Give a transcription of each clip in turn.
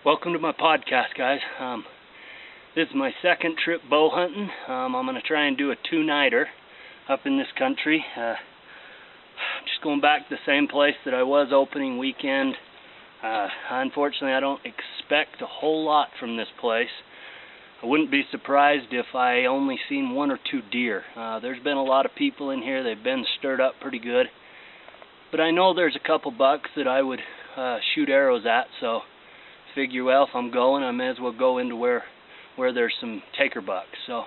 Welcome to my podcast, guys. This is my second trip bow hunting. I'm going to try and do a two-nighter up in this country. Just going back to the same place that I was opening weekend. Unfortunately, I don't expect a whole lot from this place. I wouldn't be surprised if I only seen one or two deer. There's been a lot of people in here. They've been stirred up pretty good. But I know there's a couple bucks that I would shoot arrows at, so figure, well, if I'm going, I may as well go into where there's some taker bucks. So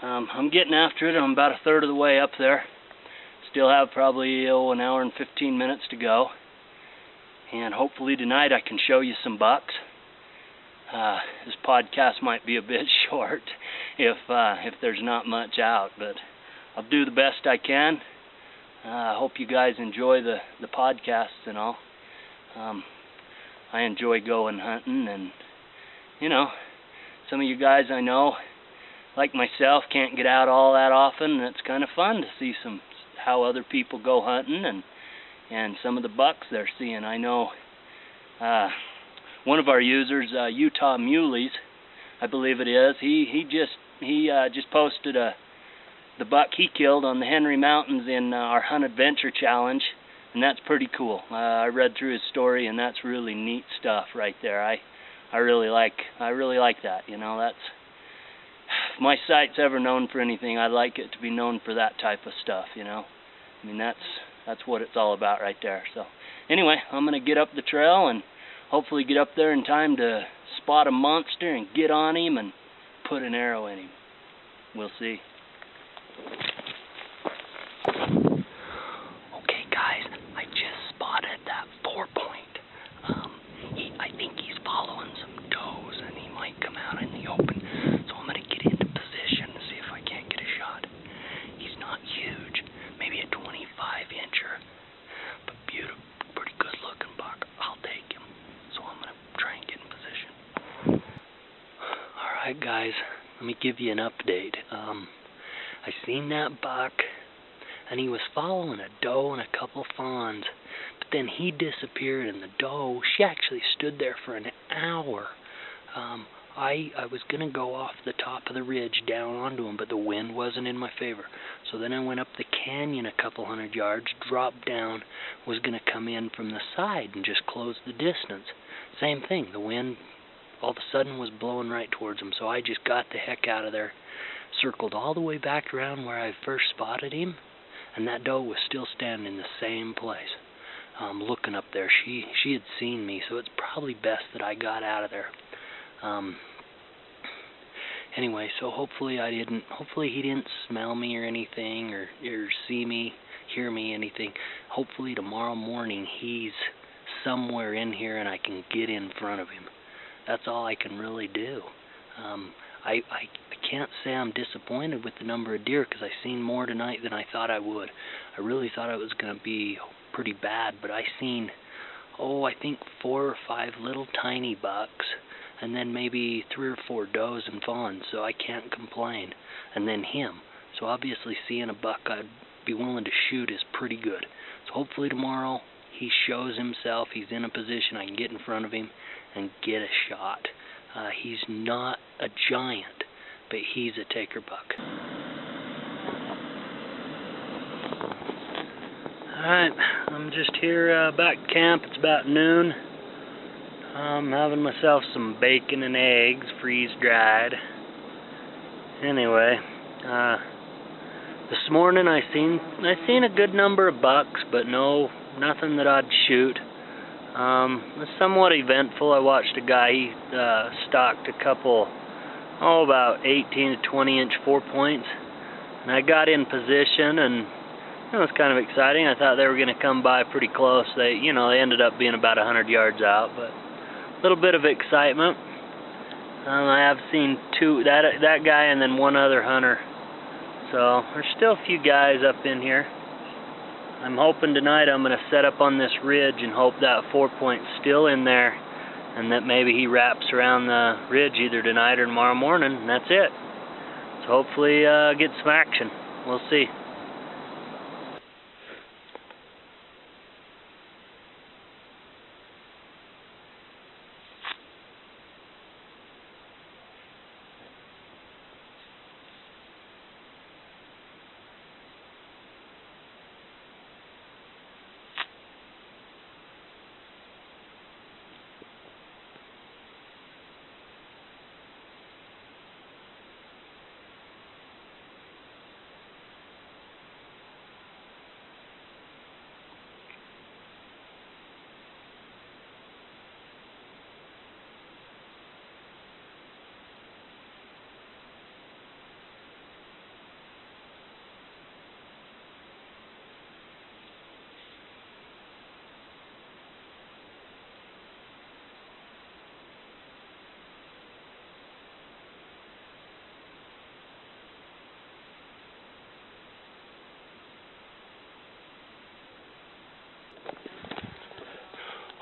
I'm getting after it. I'm about a third of the way up there. Still have probably an hour and 15 minutes to go. And hopefully tonight I can show you some bucks. This podcast might be a bit short if there's not much out, but I'll do the best I can. I hope you guys enjoy the podcasts and all. I enjoy going hunting, and you know, some of you guys I know, like myself, can't get out all that often, and it's kind of fun to see how other people go hunting and some of the bucks they're seeing. I know one of our users, Utah Muleys, I believe it is. He just posted the buck he killed on the Henry Mountains in our Hunt Adventure Challenge. And that's pretty cool. I read through his story, and that's really neat stuff right there. I really like that. You know, that's, if my site's ever known for anything, I'd like it to be known for that type of stuff. You know, I mean that's what it's all about right there. So anyway, I'm gonna get up the trail and hopefully get up there in time to spot a monster and get on him and put an arrow in him. We'll see. I think he's following some does, and he might come out in the open. So I'm going to get into position and see if I can't get a shot. He's not huge, maybe a 25-incher, but beautiful, pretty good-looking buck. I'll take him. So I'm going to try and get in position. All right, guys, let me give you an update. I seen that buck, and he was following a doe and a couple fawns. Then he disappeared, and the doe, she actually stood there for an hour. I was going to go off the top of the ridge down onto him, but the wind wasn't in my favor. So then I went up the canyon a couple hundred yards, dropped down, was going to come in from the side and just close the distance. Same thing, the wind all of a sudden was blowing right towards him, so I just got the heck out of there, circled all the way back around where I first spotted him, and that doe was still standing in the same place. Looking up there. She had seen me, so it's probably best that I got out of there. Anyway, so hopefully he didn't smell me or anything, or see me, hear me, anything. Hopefully tomorrow morning he's somewhere in here and I can get in front of him. That's all I can really do. I can't say I'm disappointed with the number of deer, because I seen more tonight than I thought I would. I really thought it was going to be pretty bad, but I seen, I think 4 or 5 little tiny bucks, and then maybe 3 or 4 does and fawns, so I can't complain. And then him. So obviously seeing a buck I'd be willing to shoot is pretty good. So hopefully tomorrow he shows himself, he's in a position I can get in front of him and get a shot. He's not a giant, but he's a taker buck. Alright, I'm just here back at camp. It's about noon. I'm having myself some bacon and eggs, freeze-dried. Anyway, this morning I seen a good number of bucks, but nothing that I'd shoot. It was somewhat eventful. I watched a guy, he stalked a couple, about 18 to 20-inch 4-points, and I got in position, and it was kind of exciting. I thought they were going to come by pretty close. They ended up being about 100 yards out, but a little bit of excitement. I have seen that guy and then one other hunter. So there's still a few guys up in here. I'm hoping tonight I'm going to set up on this ridge and hope that 4-point's still in there, and that maybe he wraps around the ridge either tonight or tomorrow morning, and that's it. So hopefully get some action. We'll see.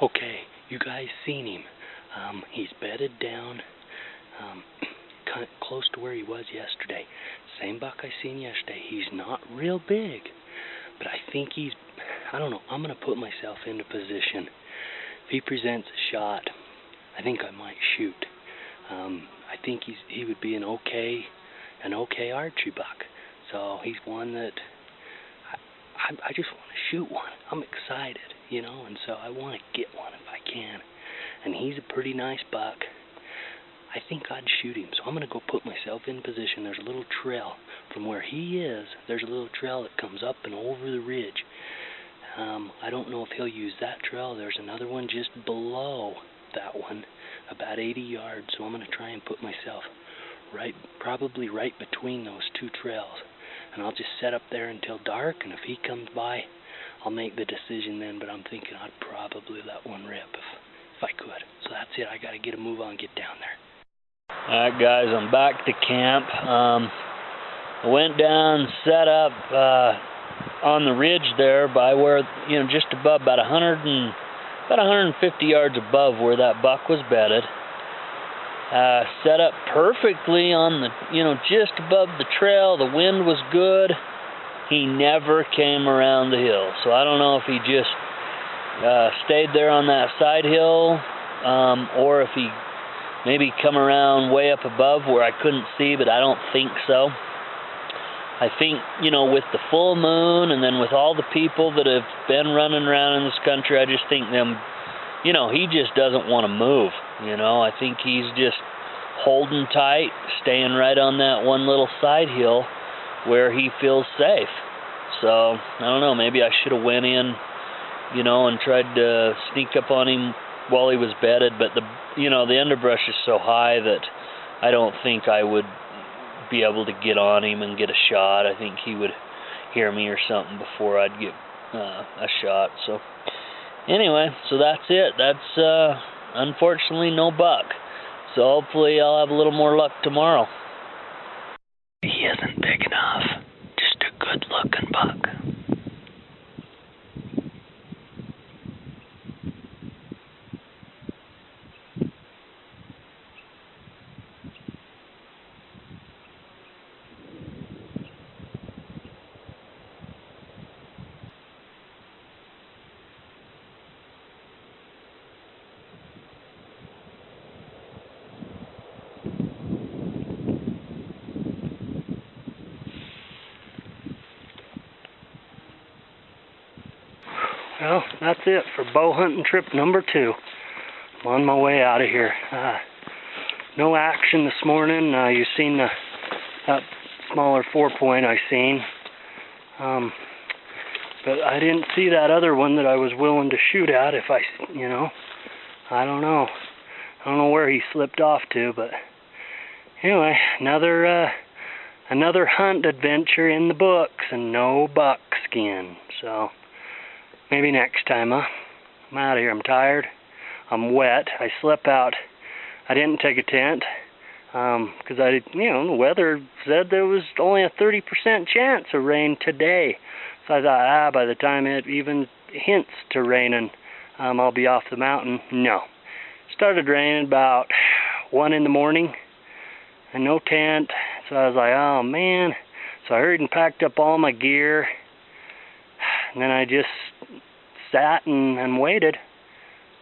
Okay, you guys seen him. He's bedded down, close to where he was yesterday. Same buck I seen yesterday. He's not real big, but I think he's, I don't know, I'm going to put myself into position. If he presents a shot, I think I might shoot. I think he would be an okay archery buck. So he's one that I just want to shoot one. I'm excited, you know, and so I want to get one if I can. And he's a pretty nice buck. I think I'd shoot him, so I'm going to go put myself in position. There's a little trail from where he is. There's a little trail that comes up and over the ridge. I don't know if he'll use that trail. There's another one just below that one, about 80 yards. So I'm going to try and put myself probably right between those two trails. And I'll just set up there until dark, and if he comes by, I'll make the decision then, but I'm thinking I'd probably let one rip if I could. So that's it. I got to get a move on and get down there. Alright guys, I'm back to camp. I went down, set up on the ridge there by where, you know, just above, about 150 yards above where that buck was bedded. Set up perfectly on the, you know, just above the trail. The wind was good. He never came around the hill. So I don't know if he just stayed there on that side hill, or if he maybe come around way up above where I couldn't see, but I don't think so. I think, you know, with the full moon and then with all the people that have been running around in this country, I just think them, you know, he just doesn't want to move, you know. I think he's just holding tight, staying right on that one little side hill where he feels safe. So, I don't know, maybe I should have went in, you know, and tried to sneak up on him while he was bedded, but the underbrush is so high that I don't think I would be able to get on him and get a shot. I think he would hear me or something before I'd get a shot. So anyway, so that's it. That's unfortunately no buck. So hopefully I'll have a little more luck tomorrow. He isn't big enough. Just a good-looking buck. Well, that's it for bow hunting trip number 2. I'm on my way out of here. No action this morning. You've seen that smaller 4-point I seen. But I didn't see that other one that I was willing to shoot at. If I don't know. I don't know where he slipped off to, but anyway, another hunt adventure in the books and no buckskin. So maybe next time, huh? I'm out of here. I'm tired. I'm wet. I slept out. I didn't take a tent because the weather said there was only a 30% chance of rain today. So I thought, by the time it even hints to raining, I'll be off the mountain. No. Started raining about 1 in the morning and no tent. So I was like, oh man. So I hurried and packed up all my gear. And then I just sat and waited,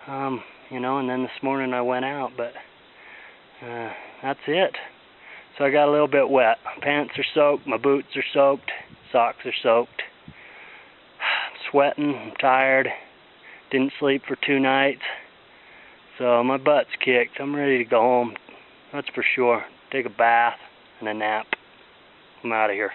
and then this morning I went out, but that's it. So I got a little bit wet. Pants are soaked, my boots are soaked, socks are soaked. I'm sweating, I'm tired, didn't sleep for 2 nights, so my butt's kicked. I'm ready to go home, that's for sure. Take a bath and a nap. I'm out of here.